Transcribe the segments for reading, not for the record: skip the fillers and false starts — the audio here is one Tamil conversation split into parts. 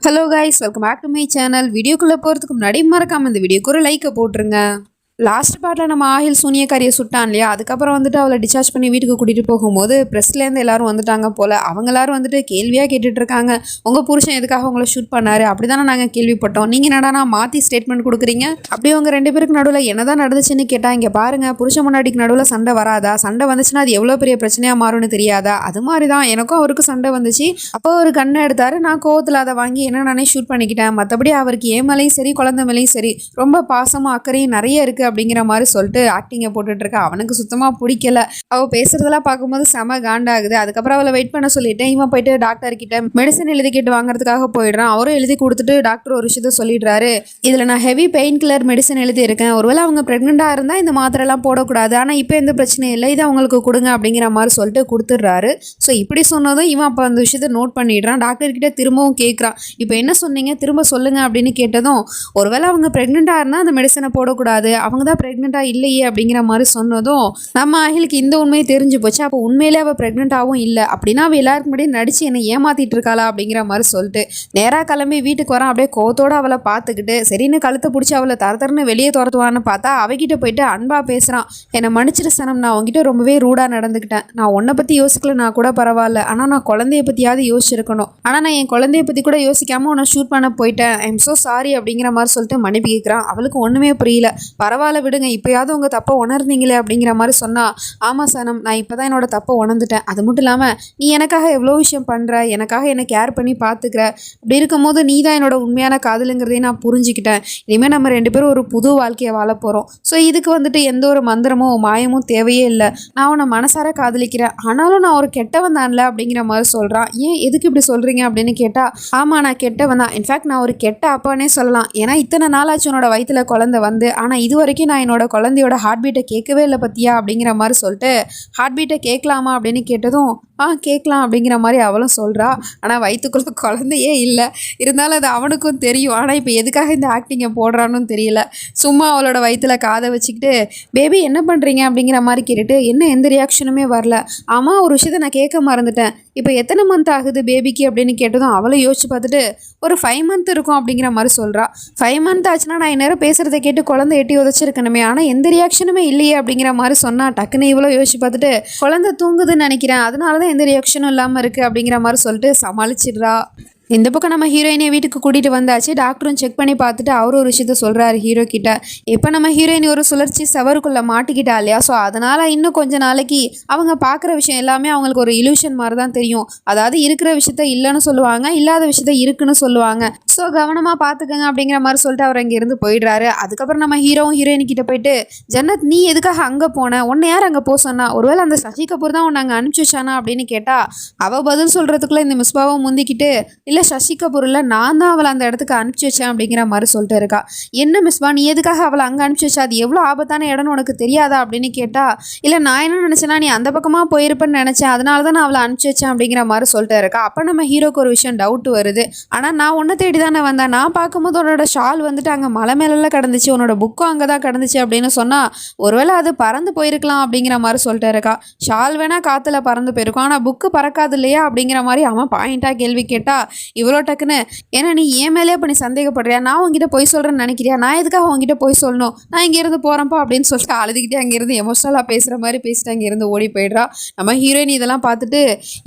Hello guys, welcome back to my channel. வீடியோக்குள்ளே போகிறதுக்கு முன்னாடி மறக்காம இந்த வீடியோக்கு ஒரு லைக்கை போட்டுருங்க. லாஸ்ட் பார்ட்டில் நம்ம ஆஹில் சூனியக்காரியை சுட்டான் இல்லையா, அதுக்கப்புறம் வந்துட்டு அவளை டிஸ்சார்ஜ் பண்ணி வீட்டுக்கு கூட்டிகிட்டு போகும்போது ப்ரெஸ்லேருந்து எல்லாரும் வந்துட்டாங்க போல். அவங்க எல்லாரும் வந்துட்டு கேள்வியாக கேட்டுட்டு இருக்காங்க, உங்கள் புருஷன் எதுக்காக உங்களை ஷூட் பண்ணாரு அப்படி தானே நாங்கள் கேள்விப்பட்டோம், நீங்கள் என்னடா மாற்றி ஸ்டேட்மெண்ட் கொடுக்குறீங்க, அப்படி உங்கள் ரெண்டு பேருக்கு நடுவில் என்னதான் நடந்துச்சுன்னு கேட்டால், இங்கே பாருங்கள் புருஷன் முன்னாடிக்கு நடுவில் சண்டை வராதா, சண்டை வந்துச்சுன்னா அது எவ்வளோ பெரிய பிரச்சனையாக மாறும்னு தெரியாதா, அது மாதிரி தான் எனக்கும் அவருக்கும் சண்டை வந்துச்சு. அப்போ ஒரு கண்ணை எடுத்தார், நான் கோவத்தில் அதை வாங்கி என்ன நானே ஷூட் பண்ணிக்கிட்டேன். மற்றபடி அவருக்கு ஏன் மேலேயும் சரி குழந்தை மேலேயும் சரி ரொம்ப பாசமாக அக்கறையும் நிறைய இருக்குது அப்படிங்கிற மாதிரி சொல்லிட்டு ஆக்டிங்கை போட்டுட்டு இருக்கா. அவனுக்கு சுத்தமாக பிடிக்கல. அவள் பேசுறதெல்லாம் பார்க்கும்போது செம காண்டாகுது. அதுக்கப்புறம் அவளை வெயிட் பண்ண சொல்லிட்டேன். இவன் போயிட்டு டாக்டர் கிட்ட மெடிசன் எழுதி கேட்டு வாங்குறதுக்காக போயிடுறான். அவரும் எழுதி கொடுத்துட்டு டாக்டர் ஒரு விஷயத்த சொல்லிடுறாரு, இதில் நான் ஹெவி பெயின் கில்லர் மெடிசன் எழுதி இருக்கேன், ஒருவேளை அவங்க ப்ரெக்னெண்ட்டாக இருந்தால் இந்த மாத்திரைலாம் போடக்கூடாது, ஆனால் இப்போ எந்த பிரச்சனையும் இல்லை, இதை அவங்களுக்கு கொடுங்க அப்படிங்கிற மாதிரி சொல்லிட்டு கொடுத்துட்றாரு. ஸோ இப்படி சொன்னதும் இவன் அப்போ அந்த விஷயத்த நோட் பண்ணிடுறான். டாக்டர்கிட்ட திரும்பவும் கேட்குறான், இப்போ என்ன சொன்னீங்க திரும்ப சொல்லுங்க அப்படின்னு கேட்டதும், ஒருவேளை அவங்க ப்ரெக்னெண்ட்டாக இருந்தால் அந்த மெடிசனை போடக்கூடாது, அவங்க தான் ப்ரெக்னெண்ட்டாக இல்லையே அப்படிங்கிற மாதிரி சொன்னதும் நம்ம அகிலுக்கு இந்த உண்மையை தெரிஞ்சு போச்சு. அப்போ உண்மையிலே அவள் ப்ரெக்னெண்ட்டாகவும் இல்லை அப்படின்னா அவள் எல்லாருக்கு முன்னாடி நடிச்சு என்னை ஏமாத்திட்டு இருக்காளா அப்படிங்கிற மாதிரி சொல்லிட்டு நேராக கிளம்பி வீட்டுக்கு வரான். அப்படியே கோவத்தோடு அவளை பார்த்துக்கிட்டு சரின்னு கழுத்தை பிடிச்சி அவளை தரத்தரன்னு வெளியே துரத்துவான்னு பார்த்தா அவகிட்ட போயிட்டு அன்பா பேசுகிறான், என்னை மன்னிச்சிட்டு சனம், நான் உங்ககிட்ட ரொம்பவே ரூடாக நடந்துக்கிட்டேன், நான் உன்னை பற்றி யோசிக்கலனா கூட பரவாயில்ல, ஆனால் நான் குழந்தைய பற்றியாவது யோசிச்சிருக்கணும், ஆனால் நான் என் குழந்தைய பற்றி கூட யோசிக்காமல் உன்னை ஷூட் பண்ண போயிட்டேன், ஐம் ஸோ சாரி அப்படிங்கிற மாதிரி சொல்லிட்டு மன்னிப்பு கேட்குறான். அவளுக்கு ஒன்றுமே புரியல. பரவாயில்ல விடுங்க, இப்போயாவது உங்கள் தப்பை உணர்ந்தீங்களே அப்படிங்கிற மாதிரி சொன்னால், ஆமாம் சனம், நான் இப்போ தான் என்னோட தப்பை உணர்ந்துட்டேன், அது மட்டும் இல்லாமல் நீ எனக்காக எவ்வளோ விஷயம் பண்ணுற, எனக்காக என்னை கேர் பண்ணி பார்த்துக்கிற, அப்படி இருக்கும்போது நீ தான் என்னோட உண்மையான காதலுங்கிறதையும் நான் புரிஞ்சுக்கிட்டேன், இனிமேல் நம்ம ரெண்டு பேரும் ஒரு புது வாழ்க்கையை வாழ போகிறோம், ஸோ இதுக்கு வந்துட்டு எந்த ஒரு மந்திரமோ மாயமும் தேவையே இல்லை, நான் உன்னை மனசார காதலிக்கிறேன், ஆனாலும் நான் ஒரு கெட்டவன் தான்ல அப்படிங்கிற மாதிரி சொல்கிறான். ஏன் எதுக்கு இப்படி சொல்கிறீங்க அப்படின்னு கேட்டால், ஆமாம் நான் கெட்டவன் தான், இன்ஃபேக்ட் நான் ஒரு கெட்ட அப்பானே சொல்லலாம், ஏன்னா இத்தனை நாளாச்சு உன்னோட வயிற்றுல குழந்தை வந்து, ஆனால் இது வரைக்கும் நான் என்னோட குழந்தையோட ஹார்ட் பீட்டை கேட்கவே இல்லை பற்றியா அப்படிங்கிற மாதிரி சொல்லிட்டு, ஹார்ட் பீட்டை கேட்கலாமா அப்படின்னு கேட்டதும் கேட்கலாம் அப்படிங்கிற மாதிரி அவளும் சொல்கிறா. ஆனால் வயிற்றுக்குள்ள குழந்தையே இல்லை, இருந்தாலும் அது அவனுக்கும் தெரியும். ஆனால் இப்போ எதுக்காக இந்த ஆக்டிங்கை போடுறான்னு தெரியல. சும்மா அவளோட வயிற்றுல காதை வச்சுக்கிட்டு பேபி என்ன பண்ணுறீங்க அப்படிங்கிற மாதிரி கேட்டுட்டு என்ன எந்த ரியாக்ஷனுமே வரல. ஆமாம் ஒரு விஷயத்தை நான் கேட்க மறந்துட்டேன், இப்போ எத்தனை மந்த் ஆகுது பேபிக்கு அப்படின்னு கேட்டதும் அவளை யோசிச்சு பார்த்துட்டு ஒரு 5 மந்த் இருக்கும் அப்படிங்கிற மாதிரி சொல்கிறா. 5 மந்த் ஆச்சுன்னா நான் இந்நேரம் பேசுகிறத கேட்டு குழந்தை எட்டி உதச்சிருக்கணுமே, ஆனால் எந்த ரியாக்ஷனுமே இல்லையே அப்படிங்கிற மாதிரி சொன்னால் டக்குன்னு இவ்வளோ யோசிச்சு பார்த்துட்டு குழந்தை தூங்குதுன்னு நினைக்கிறேன், அதனால தான் எந்த ரியாக்ஷனும் இல்லாமல் இருக்குது அப்படிங்கிற மாதிரி சொல்லிட்டு சமாளிச்சிடுறா. இந்த பக்கம் நம்ம ஹீரோயினை வீட்டுக்கு கூட்டிகிட்டு வந்தாச்சு. டாக்டரும் செக் பண்ணி பார்த்துட்டு அவர் ஒரு விஷயத்த சொல்கிறாரு ஹீரோ கிட்ட, இப்போ நம்ம ஹீரோயின் ஒரு சுழற்சி சவருக்குள்ளே மாட்டிக்கிட்டா இல்லையா, ஸோ அதனால் இன்னும் கொஞ்சம் நாளைக்கு அவங்க பார்க்குற விஷயம் எல்லாமே அவங்களுக்கு ஒரு இலூஷன் மாதிரி தான் தெரியும், அதாவது இருக்கிற விஷயத்த இல்லைன்னு சொல்லுவாங்க, இல்லாத விஷயத்த இருக்குன்னு சொல்லுவாங்க, ஸோ கவனமாக பார்த்துக்கங்க அப்படிங்கிற மாதிரி சொல்லிட்டு அவர் அங்கேருந்து போயிடுறாரு. அதுக்கப்புறம் நம்ம ஹீரோவும் ஹீரோயின்கிட்ட போயிட்டு, ஜன்னத் நீ எதுக்காக அங்கே போன, உன்னை யார் அங்கே போக சொன்னா, ஒருவேளை அந்த சசி கபூர் தான் உன்னை அங்கே அனுப்பிச்சி வச்சானா அப்படின்னு கேட்டால், அவள் பதில் சொல்கிறதுக்குள்ளே இந்த மிஸ்பாவும் முந்திக்கிட்டு, இல்லை சசி கபூர் இல்லை நான் தான் அவளை அந்த இடத்துக்கு அனுப்பிச்சி வச்சேன் அப்படிங்கிற மாதிரி சொல்லிட்டு இருக்கா. என்ன மிஸ்பா நீ எதுக்காக அவளை அங்கே அனுப்பிச்சி வச்சா, அது எவ்வளோ ஆபத்தான இடம்னு உனக்கு தெரியாதா அப்படின்னு கேட்டால், இல்லை நான் என்ன நினச்சேன்னா நீ அந்த பக்கமாக போயிருப்பேன்னு நினச்சேன், அதனால தான் நான் அவளை அனுப்பிச்சி வச்சேன் அப்படிங்கிற மாதிரி சொல்லிட்டு இருக்கா. அப்போ நம்ம ஹீரோக்கு ஒரு விஷயம் டவுட் வருது, ஆனால் நான் உன்னை தேடி தானே வந்தேன், நான் பார்க்கும்போது உன்னோட ஷால் வந்துட்டு அங்கே மலை மேலெல்லாம் கிடந்துச்சு, உன்னோட புக்கும் அங்கே தான் கிடந்துச்சு அப்படின்னு சொன்னால், ஒருவேளை அது பறந்து போயிருக்கலாம் அப்படிங்கிற மாதிரி சொல்லிட்டு இருக்கா. ஷால் வேணால் காற்றுல பறந்து போயிருக்கும், ஆனால் புக்கு பறக்காது இல்லையா அப்படிங்கிற மாதிரி அவன் பாயிண்டாக கேள்வி கேட்டால், இவ்வளோ டக்குன்னு ஏன்னா நீ ஏன் மேலே இப்போ நீ சந்தேகப்படுறியா, நான் உங்ககிட்ட போய் சொல்கிறேன்னு நினைக்கிறியா, நான் எதுக்காக உங்ககிட்ட போய் சொல்லணும், நான் இங்கேருந்து போகிறேன்ப்பா அப்படின்னு சொல்லிட்டு அழுதுகிட்டே அங்கேருந்து எமோஷனலாக பேசுகிற மாதிரி பேசிட்டு அங்கேருந்து ஓடி போயிடுறா. நம்ம ஹீரோயின் இதெல்லாம் பார்த்துட்டு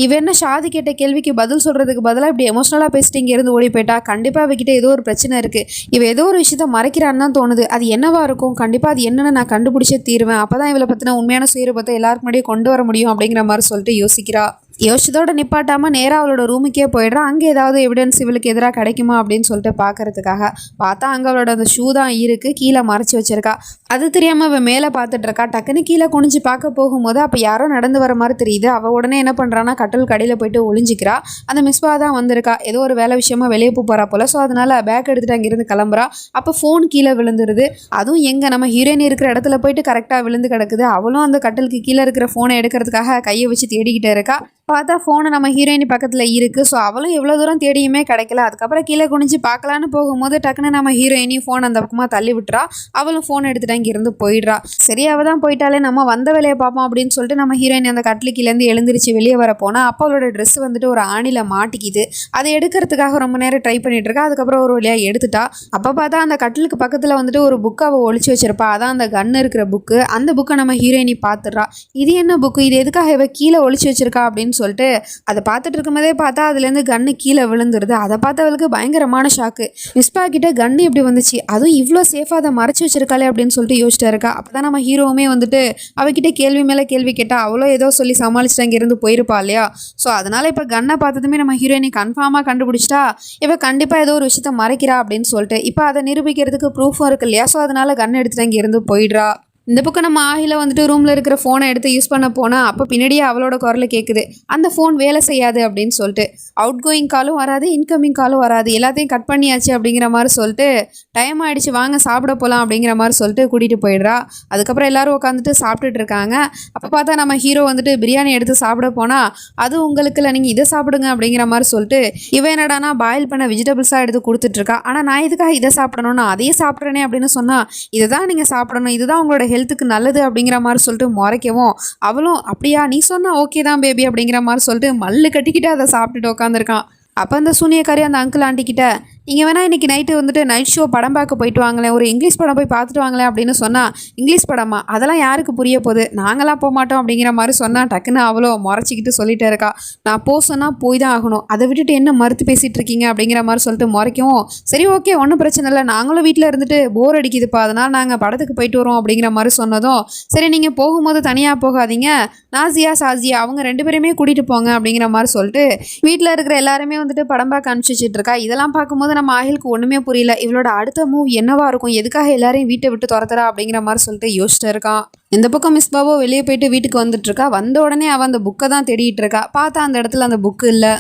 இவ என்ன ஷாதி கேட்ட கேள்விக்கு பதில் சொல்கிறதுக்கு பதிலாக இப்படி எமோஷனலாக பேசிட்டு இங்கேருந்து ஓடி போயிட்டா, கண்டிப்பாக அவகிட்ட ஏதோ ஒரு பிரச்சனை இருக்குது, இவ ஏதோ ஒரு விஷயத்த மறைக்கிறான்னு தான் தோணுது, அது என்னவா இருக்கும், கண்டிப்பாக அது என்னென்னு நான் கண்டுபிடிச்சே தீருவேன், அப்போ தான் இவளை பற்றின உண்மையான சுயரூபத்தை எல்லாருக்கு முன்னாடியே கொண்டு வர முடியும் அப்படிங்கிற மாதிரி சொல்லிட்டு யோசிக்கிறா. யோசிச்சதோட நிப்பாட்டாமல் நேராக அவளோட ரூமுக்கே போயிடுறான். அங்கே ஏதாவது எவிடன்ஸ் இவளுக்கு எதிராக கிடைக்குமா அப்படின்னு சொல்லிட்டு பார்க்கறதுக்காக பார்த்தா அங்கே அவளோட அந்த ஷூ தான் இருக்குது, கீழே மறைச்சி வச்சிருக்கா. அது தெரியாமல் அவள் மேலே பார்த்துட்டு இருக்கா. டக்குன்னு கீழே குனிஞ்சு பார்க்க போகும்போது அப்போ யாரோ நடந்து வர மாதிரி தெரியுது. அவள் உடனே என்ன பண்ணுறான்னா கட்டல் கடையில் போயிட்டு ஒளிஞ்சிக்கிறா. அந்த மிஸ்பா தான் வந்திருக்கா, ஏதோ ஒரு வேலை விஷயமா வெளியே போகிறா போல். ஸோ அதனால் பேக் எடுத்துகிட்டு அங்கேருந்து கிளம்புறா. அப்போ ஃபோன் கீழே விழுந்துருது. அதுவும் எங்கே நம்ம ஹீரோயின் இருக்கிற இடத்துல போயிட்டு கரெக்டாக விழுந்து கிடக்குது. அவளும் அந்த கட்டலுக்கு கீழே இருக்கிற ஃபோனை எடுக்கிறதுக்காக கையை வச்சு தேடிக்கிட்டே இருக்கா. பார்த்தா ஃபோனு நம்ம ஹீரோயினி பக்கத்தில் இருக்குது. ஸோ அவளும் எவ்வளோ தூரம் தேடியுமே கிடைக்கல. அதுக்கப்புறம் கீழே குனிஞ்சு பார்க்கலான்னு போகும்போது டக்குன்னு நம்ம ஹீரோயினி ஃபோன் அந்த பக்கமாக தள்ளி விட்டுறா. அவளும் ஃபோன் எடுத்துகிட்டு இங்கேருந்து போயிடுறா. சரி அவள் தான் போயிட்டாலே நம்ம வந்த வேலையை பார்ப்போம் அப்படின்னு சொல்லிட்டு நம்ம ஹீரோயினி அந்த கட்லிக்கிலேருந்து எழுந்திரிச்சு வெளியே வர போனால் அப்போ அவளோட ட்ரெஸ் வந்துட்டு ஒரு ஆணியில் மாட்டிக்குது. அதை எடுக்கிறதுக்காக ரொம்ப நேரம் ட்ரை பண்ணிட்டு இருக்கா. அதுக்கப்புறம் ஒரு வழியாக எடுத்துட்டா. அப்போ பார்த்தா அந்த கட்டிலுக்கு பக்கத்தில் வந்துட்டு ஒரு புக்கை அவள் ஒழிச்சு வச்சிருப்பா. அதான் அந்த கன் இருக்கிற புக்கு. அந்த புக்கை நம்ம ஹீரோயினி பார்த்துடுறா. இது என்ன புக்கு, இது எதுக்காக இவ கீழே ஒழிச்சு வச்சிருக்கா அப்படின்னு சொல்லிட்டு அதை பார்த்துட்டு இருக்கும்போதே பார்த்தா அதுலேருந்து கன்று கீழே விழுந்துருது. அதை பார்த்தவளுக்கு பயங்கரமான ஷாக்கு. மிஸ்பா கிட்ட கன்று எப்படி வந்துச்சு, அதுவும் இவ்வளோ சேஃபாக அதை மறைச்சு வச்சிருக்காளே அப்படின்னு சொல்லிட்டு யோசிச்சுட்டு இருக்கா. அப்போ தான் நம்ம ஹீரோவுமே வந்துட்டு அவகிட்ட கேள்வி மேலே கேள்வி கேட்டா அவ்வளோ ஏதோ சொல்லி சமாளிச்சுட்டு அங்கேருந்து போயிருப்பா இல்லையா. ஸோ அதனால இப்போ கன்னை பார்த்ததுமே நம்ம ஹீரோயினி கன்ஃபார்மாக கண்டுபிடிச்சிட்டா இவ கண்டிப்பாக ஏதோ ஒரு விஷயத்த மறைக்கிறா அப்படின்னு சொல்லிட்டு இப்போ அதை நிரூபிக்கிறதுக்கு ப்ரூஃபும் இருக்கு இல்லையா. ஸோ அதனால கன் எடுத்துட்டு அங்கேருந்து போயிடுறா. இந்த பக்கம் நம்ம ஆகில வந்துட்டு ரூமில் இருக்கிற ஃபோனை எடுத்து யூஸ் பண்ண போனால் அப்போ பின்னாடியே அவளோட குரலை கேட்குது. அந்த ஃபோன் வேலை செய்யாது அப்படின்னு சொல்லிட்டு அவுட் கோயிங் காலும் வராது, இன்கமிங் காலும் வராது, எல்லாத்தையும் கட் பண்ணியாச்சு அப்படிங்கிற மாதிரி சொல்லிட்டு டைம் ஆகிடுச்சு வாங்க சாப்பிட போகலாம் அப்படிங்கிற மாதிரி சொல்லிட்டு கூட்டிகிட்டு போயிடுறா. அதுக்கப்புறம் எல்லோரும் உட்காந்துட்டு சாப்பிட்டுட்டு இருக்காங்க. அப்போ பார்த்தா நம்ம ஹீரோ வந்துட்டு பிரியாணி எடுத்து சாப்பிட போனால் அது உங்களுக்கு இல்லை, நீங்கள் இதை சாப்பிடுங்க அப்படிங்கிற மாதிரி சொல்லிட்டு இவன் என்னடானா பாயில் பண்ண வெஜிடபிள்ஸாக எடுத்து கொடுத்துட்ருக்கா. ஆனால் நான் இதுக்காக இதை சாப்பிடணும்னா அதையே சாப்பிட்றேனே அப்படின்னு சொன்னால் இதை தான் நீங்கள் சாப்பிடணும், இதுதான் உங்களோட ஹெல்த்துக்கு நல்லது அப்படிங்கிற மாதிரி சொல்லிட்டு முறைக்கவும் அவளும் அப்படியா நீ சொன்னா ஓகே தான் பேபி அப்படிங்கிற மாதிரி சொல்லிட்டு மல்லு கட்டிக்கிட்டு அதை சாப்பிட்டுட்டு உட்காந்துருக்கான். அப்போ அந்த சூனியக்காரி அந்த அங்கிள் ஆண்டிக்கிட்ட நீங்கள் வேணால் இன்றைக்கி நைட்டு வந்துட்டு நைட் ஷோ படம் பார்க்க போயிட்டு வாங்களேன், ஒரு இங்கிலீஷ் படம் போய் பார்த்துட்டு வாங்களேன் அப்படின்னு சொன்னால் இங்கிலீஷ் படமா அதெல்லாம் யாருக்கு புரிய போகுது, நாங்களாம் போக மாட்டோம் அப்படிங்கிற மாதிரி சொன்னால் டக்குன்னு அவ்வளோ முறைச்சிக்கிட்டு சொல்லிட்டே இருக்கா. நான் போக சொன்னால் போய் தான் ஆகணும், அதை விட்டுட்டு என்ன மறுத்து பேசிகிட்டு இருக்கீங்க அப்படிங்கிற மாதிரி சொல்லிட்டு முறைக்கவும் சரி ஓகே ஒன்றும் பிரச்சனை இல்லை, நாங்களும் வீட்டில் இருந்துட்டு போர் அடிக்குதுப்பா அதனால் நாங்கள் படத்துக்கு போயிட்டு வரோம் அப்படிங்கிற மாதிரி சொன்னதும் சரி நீங்கள் போகும்போது தனியாக போகாதீங்க, நாசியா சாசியா அவங்க 2 பேருமே கூட்டிகிட்டு போங்க அப்படிங்கிற மாதிரி சொல்லிட்டு வீட்டில் இருக்கிற எல்லாருமே வந்துட்டு படம் பார்க்க அனுப்பிச்சிட்டு இருக்கா. இதெல்லாம் பார்க்கும்போது நம்ம ஆகிலுக்கு ஒன்றுமே புரியல. இவளோட அடுத்த மூவ் என்னவா இருக்கும், எதுக்காக எல்லாரையும் வீட்டை விட்டு துரத்துறா அப்படிங்கிற மாதிரி சொல்லிட்டு யோசிச்சுட்டு இருக்கான். இந்த பக்கம் மிஸ் பாபோ வெளியே போயிட்டு வீட்டுக்கு வந்துட்டு இருக்கா. வந்த உடனே அவன் அந்த புக்கை தான் தேடிட்டு இருக்கா. பார்த்தா அந்த இடத்துல அந்த புக்கு இல்லை.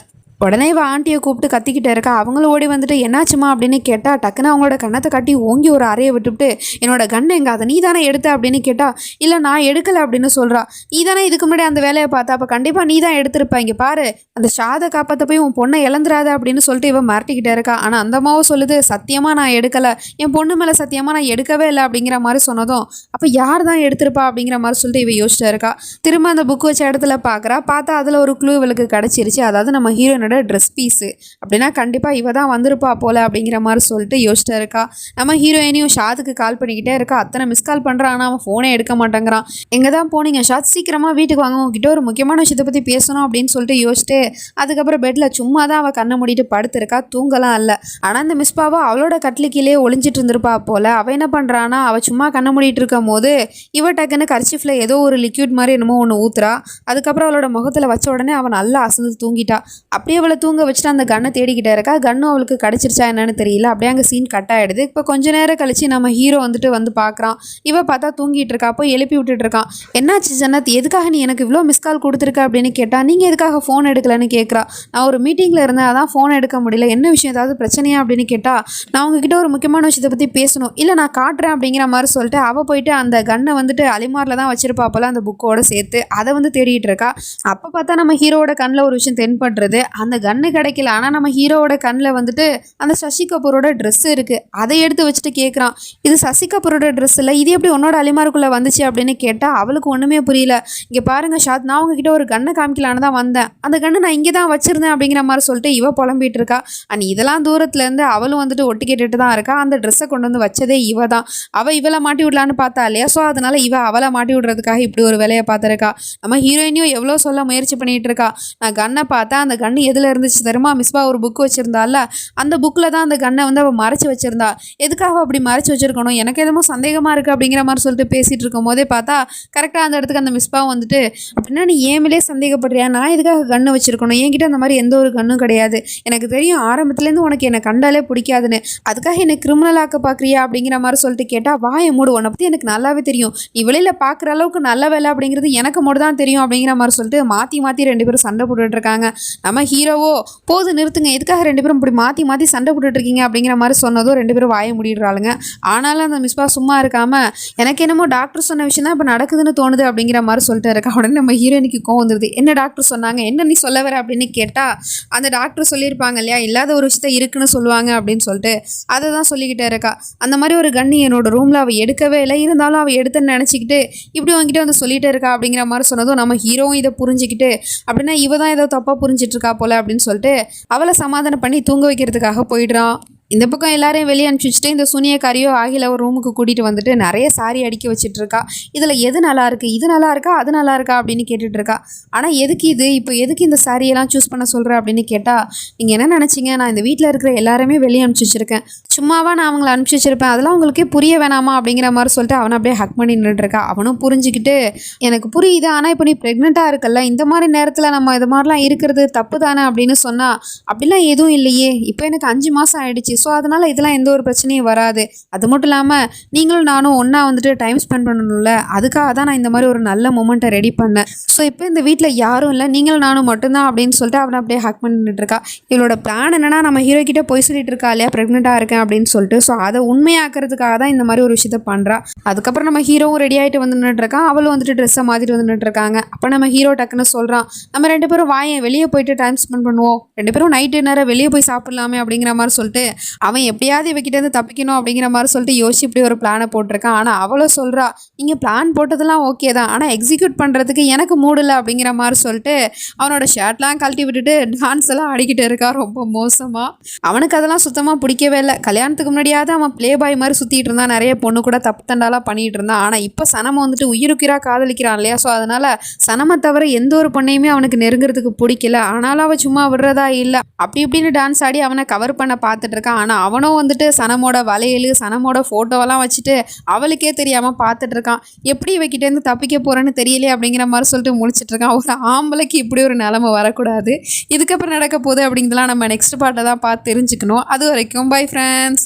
உடனே இவ ஆண்டியை கூப்பிட்டு கத்திக்கிட்டே இருக்கா. அவங்களும் ஓடி வந்துட்டு என்னாச்சுமா அப்படின்னு கேட்டால் டக்குன்னு அவங்களோட கண்ணத்தை காட்டி ஓங்கி ஒரு அறையை விட்டுவிட்டு என்னோட கண்ணை எங்கே அதை நீ தானே எடுத்த அப்படின்னு கேட்டால் இல்லை நான் எடுக்கலை அப்படின்னு சொல்கிறா. நீ தானே இதுக்கு முன்னாடி அந்த வேலையை பார்த்தா அப்போ கண்டிப்பாக நீ தான் எடுத்திருப்பா, இங்கே பாரு அந்த ஷாதை காப்பாற்ற போய் உன் பொண்ணை இழந்துராத அப்படின்னு சொல்லிட்டு இவன் மிரட்டிக்கிட்டே இருக்கா. ஆனால் அந்த அம்மாவும் சொல்லுது சத்தியமாக நான் எடுக்கலை, என் பொண்ணு மேலே சத்தியமாக நான் எடுக்கவே இல்லை அப்படிங்கிற மாதிரி சொன்னதும் அப்போ யார் தான் எடுத்திருப்பா அப்படிங்கிற மாதிரி சொல்லிட்டு இவ யோசிச்சுட்டு இருக்கா. திரும்ப அந்த புக் வச்ச இடத்துல பார்க்குறா. பார்த்தா அதில் ஒரு க்ளூ இவளுக்கு கிடச்சிருச்சு. அதாவது நம்ம ஹீரோனோட ட்ரெஸ் பீஸு அப்படின்னா கண்டிப்பாக இவ தான் வந்திருப்பா போல அப்படிங்கிற மாதிரி சொல்லிட்டு யோசிச்சுட்டு இருக்கா. நம்ம ஹீரோயினியும் ஷாதுக்கு கால் பண்ணிக்கிட்டே இருக்கா. அத்தனை மிஸ் கால் பண்ணுறான் ஆனால் அவன் ஃபோனே எடுக்க மாட்டேங்கிறான். எங்கே தான் போனீங்க ஷாத், சீக்கிரமாக வீட்டுக்கு வாங்க, உங்ககிட்ட ஒரு முக்கியமான விஷயத்தை பற்றி பேசணும் அப்படின்னு சொல்லிட்டு யோசிச்சுட்டு அதுக்கப்புறம் பெட்டில் சும்மா தான் அவள் கண்ணை மூடிட்டு படுத்திருக்கா, தூங்கலாம் இல்லை. ஆனால் அந்த மிஸ்பாவை அவளோட கட்லிக்கிலே ஒளிஞ்சிட்டு இருந்திருப்பா போல. அவள் என்ன பண்ணுறான்னா அவள் சும்மா கண்ணை மூடிட்டு இருக்கும் போது இவ டக்குன்னு கர்ச்சிஃபில் ஏதோ ஒரு லிக்யூட் மாதிரி என்னமோ ஒன்று ஊத்துறா. அதுக்கப்புறம் அவளோட முகத்தில் வச்ச உடனே அவன் நல்லா அசந்து தூங்கிட்டா. அப்படியே அவளை தூங்க வச்சுட்டு அந்த கன்னை தேடிக்கிட்டே இருக்கா. கன்னும் அவளுக்கு கிடச்சிருச்சா என்னன்னு தெரியல. அப்படியே அங்கே சீன் கட் ஆகிடுது. இப்போ கொஞ்ச நேரம் கழிச்சு நம்ம ஹீரோ வந்து பார்க்குறான். இவ பார்த்தா தூங்கிட்டு இருக்கா. போய் எழுப்பி விட்டுட்டு இருக்கான். என்னாச்சு ஜன்னத், எதுக்காக நீ எனக்கு இவ்வளோ மிஸ் கால் கொடுத்துருக்க அப்படின்னு கேட்டால் நீங்கள் எதுக்காக ஃபோன் எடுக்கலன்னு கேட்குறா. நான் ஒரு மீட்டிங்கில் இருந்தேன் அதான் ஃபோன் எடுக்க முடியல, என்ன விஷயம் ஏதாவது பிரச்சனையா அப்படின்னு கேட்டால் நான் உங்ககிட்ட ஒரு முக்கியமான விஷயத்தை பற்றி பேசணும், இல்லை நான் காட்டுறேன் அப்படிங்கிற மாதிரி சொல்லிட்டு அவள் போயிட்டு அந்த கன்னை வந்துட்டு அலிமாரில் தான் வச்சிருப்பா போல அந்த புக்கோட சேர்த்து அதை தேடிட்டு இருக்கா. அப்போ பார்த்தா நம்ம ஹீரோவோட கண்ணில் ஒரு விஷயம் தென்படுறது. அந்த கன்னு கிடைக்கல, ஆனால் நம்ம ஹீரோவோட கண்ணில் வந்துட்டு அந்த சசி கபூரோட ட்ரெஸ் இருக்குது. அதை எடுத்து வச்சுட்டு கேட்குறான் இது சசி கபூரோட ட்ரெஸ் இல்லை, இது எப்படி உன்னோட அலிமாருக்குள்ளே வந்துச்சு அப்படின்னு கேட்டால் அவளுக்கு ஒன்றுமே புரியல. இங்கே பாருங்க ஷாத், நான் உங்ககிட்ட ஒரு கன்னை காமிக்கலான்னு தான் வந்தேன், அந்த கண்ணை நான் இங்கே தான் வச்சிருந்தேன் அப்படிங்கிற மாதிரி சொல்லிட்டு இவ புலம்பிட்டு இருக்கா. அண்ட் இதெல்லாம் தூரத்துலேருந்து அவளும் ஒட்டு கேட்டுட்டு தான் இருக்கா. அந்த ட்ரெஸ்ஸை கொண்டு வந்து வச்சதே இவ தான். அவள் இவளை மாட்டி விடலான்னு பார்த்தா இல்லையா. ஸோ அதனால இவ அவளை மாட்டி விடுறதுக்காக இப்படி ஒரு வேலையை பார்த்துருக்கா. நம்ம ஹீரோயினியும் எவ்வளோ சொல்ல முயற்சி பண்ணிட்டு இருக்கா. நான் கன்னை பார்த்தா அந்த கன்று எதில் இருந்துச்சு தெரியுமா, மிஸ்பா ஒரு புக் வச்சிருந்தால அந்த புக்கில் தான் அந்த கன்னை அவள் மறைச்சி வச்சிருந்தா. எதுக்காக அப்படி மறைச்சி வச்சிருக்கணும், எனக்கு எதுவும் சந்தேகமாக இருக்குது அப்படிங்கிற மாதிரி சொல்லிட்டு பேசிகிட்டு இருக்கும் போதே பார்த்தா கரெக்டாக அந்த இடத்துக்கு அந்த மிஸ்பா அப்படின்னா நீ ஏமிலே சந்தேகப்படுறியா, நான் எதுக்காக கன்று வச்சிருக்கணும், என்கிட்ட அந்த மாதிரி எந்த ஒரு கன்னும் கிடையாது, எனக்கு தெரியும் ஆரம்பத்துலேருந்து உனக்கு என்னை கண்டாலே பிடிக்காதுன்னு, அதுக்காக என்னை கிரிமினல் ஆக்க பார்க்குறியா அப்படிங்கிற மாதிரி சொல்லிட்டு கேட்டால் வாயை மூடு, உன்னை பற்றி எனக்கு நல்லாவே தெரியும், நீ வெளியில் பார்க்குற அளவுக்கு நல்ல வேலை அப்படிங்கிறது எனக்கு மட்டும் தான் தெரியும் அப்படிங்கிற மாதிரி சொல்லிட்டு மாற்றி 2 பேரும் சண்டை போட்டுட்டு இருக்காங்க. நம்ம ஹீரோவோ போது நிறுத்துங்க, எதுக்காக 2 பேரும் இப்படி மாற்றி மாற்றி சண்டை போட்டுட்டு இருக்கீங்க அப்படிங்கிற மாதிரி சொன்னதும் 2 பேரும் வாய முடிடுறாளுங்க. ஆனாலும் அந்த மிஸ்பா சும்மா இருக்காம எனக்கு என்னமோ டாக்டர் சொன்ன விஷயம் தான் இப்போ நடக்குதுன்னு தோணுது அப்படிங்கிற மாதிரி சொல்லிட்டு இருக்கா. உடனே நம்ம ஹீரோயினுக்கு கோவம் வந்துருது. என்ன டாக்டர் சொன்னாங்க, என்ன நீ சொல்ல வர அப்படின்னு கேட்டால் அந்த டாக்டர் சொல்லியிருப்பாங்க இல்லையா, இல்லாத ஒரு விஷயத்த இருக்குன்னு சொல்லுவாங்க அப்படின்னு சொல்லிட்டு அதை தான் சொல்லிக்கிட்டே இருக்கா. அந்த மாதிரி ஒரு கண்ணி என்னோட ரூமில் அவள் எடுக்கவே இல்லை, இருந்தாலும் அவள் எடுத்தேன்னு நினச்சிக்கிட்டு இப்படி வாங்கிட்டு வந்து சொல்லிகிட்டே இருக்கா அப்படிங்கிற மாதிரி சொன்னதும் நம்ம ஹீரோவும் இதை புரிஞ்சுக்கிட்டு அப்படின்னா இவ தான் ஏதோ தப்பாக புரிஞ்சிட்டு இருக்கா போல அப்படின்னு சொல்லிட்டு அவளை சமாதானம் பண்ணி தூங்க வைக்கிறதுக்காக போயிடுறான். இந்த பக்கம் எல்லாரையும் வெளியே அனுப்பிச்சி வச்சுட்டு இந்த சூனியக்காரியோ ஆகில ஒரு ரூமுக்கு கூட்டிகிட்டு வந்துட்டு நிறைய சாரி அடுக்கி வச்சுட்டு இருக்கா. இதில் எது நல்லா இருக்கு, இது நல்லா இருக்கா, அது நல்லா இருக்கா அப்படின்னு கேட்டுட்டு இருக்கா. ஆனால் எதுக்கு இது, இப்போ எதுக்கு இந்த சாரியெல்லாம் சூஸ் பண்ண சொல்கிற அப்படின்னு கேட்டால், நீங்கள் என்ன நினச்சிங்க, நான் இந்த வீட்டில் இருக்கிற எல்லாருமே வெளியே அனுப்பிச்சி வச்சிருக்கேன், சும்மாவா நான் அவங்கள அனுப்பிச்சி வச்சிருப்பேன், அதெல்லாம் உங்களுக்கே புரிய வேணாமா அப்படிங்கிற மாதிரி சொல்லிட்டு அவனை அப்படியே ஹக் பண்ணி நின்றுட்டுருக்கா. அவனும் புரிஞ்சுக்கிட்டு எனக்கு புரியுது, ஆனால் இப்போ நீ ப்ரெக்னெண்ட்டாக இருக்கல்ல, இந்த மாதிரி நேரத்தில் நம்ம இது மாதிரிலாம் இருக்கிறது தப்பு தானே அப்படின்னு சொன்னால் அப்படிலாம் எதுவும் இல்லையே, இப்போ எனக்கு 5 மாதம் ஆயிடுச்சு, ஸோ அதனால் இதெல்லாம் எந்த ஒரு பிரச்சனையும் வராது. அது மட்டும் இல்லாமல் நீங்களும் நானும் ஒன்றா வந்துட்டு டைம் ஸ்பெண்ட் பண்ணணும்ல, அதுக்காக தான் நான் இந்த மாதிரி ஒரு நல்ல மூமெண்ட்டை ரெடி பண்ணேன். ஸோ இப்போ இந்த வீட்டில் யாரும் இல்லை, நீங்களும் நானும் மட்டும்தான் அப்படின்னு சொல்லிட்டு அவனை அப்படியே ஹக் பண்ணிட்டு இருக்கா. இவளோட பிளான் என்னன்னா, நம்ம ஹீரோ கிட்ட போய் சொல்லிட்டு இருக்கா இல்லையா ப்ரெக்னெண்ட்டாக இருக்கேன் அப்படின்னு சொல்லிட்டு, ஸோ அதை உண்மையாக்குறதுக்காக தான் இந்த மாதிரி ஒரு விஷயத்த பண்ணுறா. அதுக்கப்புறம் நம்ம ஹீரோவும் ரெடி ஆகிட்டு வந்து நின்றுட்டுருக்கான், அவளும் வந்துட்டு ட்ரெஸ்ஸை மாற்றிட்டு வந்து நின்றுட்டுருக்காங்க. அப்போ நம்ம ஹீரோ டக்குன்னு சொல்கிறான், நம்ம 2 பேரும் வாயேன் வெளியே போயிட்டு டைம் ஸ்பெண்ட் பண்ணுவோம், 2 பேரும் நைட்டு நேரம் வெளியே போய் சாப்பிட்லாமே அப்படிங்கிற மாதிரி சொல்லிட்டு அவன் எப்படியாவது இவகிட்டேருந்து தப்பிக்கணும் அப்படிங்கிற மாதிரி சொல்லிட்டு யோசிச்சு இப்படி ஒரு பிளானை போட்டிருக்கான். ஆனால் அவளும் சொல்கிறா, நீங்கள் பிளான் போட்டதெல்லாம் ஓகே தான், ஆனால் எக்ஸிக்யூட் பண்ணுறதுக்கு எனக்கு மூடில்லை அப்படிங்கிற மாதிரி சொல்லிட்டு அவனோட ஷர்ட்லாம் கழட்டி விட்டுட்டு டான்ஸ் எல்லாம் ஆடிக்கிட்டு இருக்கா ரொம்ப மோசமாக. அவனுக்கு அதெல்லாம் சுத்தமாக பிடிக்கவே இல்லை. கல்யாணத்துக்கு முன்னாடியாவது அவன் ப்ளே பாய் மாதிரி சுற்றிட்டு இருந்தான், நிறைய பொண்ணு கூட தப்பு தண்டாலாம் பண்ணிகிட்டு இருந்தான். ஆனால் இப்போ சனம வந்துட்டு உயிருக்குயிராக காதலிக்கிறான் இல்லையா, ஸோ அதனால் சனமை தவிர எந்த ஒரு பொண்ணையுமே அவனுக்கு நெருங்கிறதுக்கு பிடிக்கல. ஆனாலும் அவள் சும்மா விடுறதா இல்லை, அப்படி இப்படின்னு டான்ஸ் ஆடி அவனை கவர் பண்ண பார்த்துட்டு இருக்கான். ஆனால் அவனும் வந்துட்டு சனமோட வளையல் சனமோட ஃபோட்டோவெல்லாம் வச்சுட்டு அவளுக்கே தெரியாமல் பார்த்துட்டு இருக்கான். எப்படி இவகிட்டேருந்து தப்பிக்க போகிறேன்னு தெரியலையே அப்படிங்கிற மாதிரி சொல்லிட்டு முழிச்சிட்டு இருக்கான். ஒரு ஆம்பளைக்கு இப்படி ஒரு நிலைமை வரக்கூடாது. இதுக்கப்புறம் நடக்க போகுது அப்படிங்கிறதுலாம் நம்ம நெக்ஸ்ட் பார்ட்டை தான் பார்த்து தெரிஞ்சுக்கணும். அது வரைக்கும் பை ஃப்ரெண்ட்ஸ்.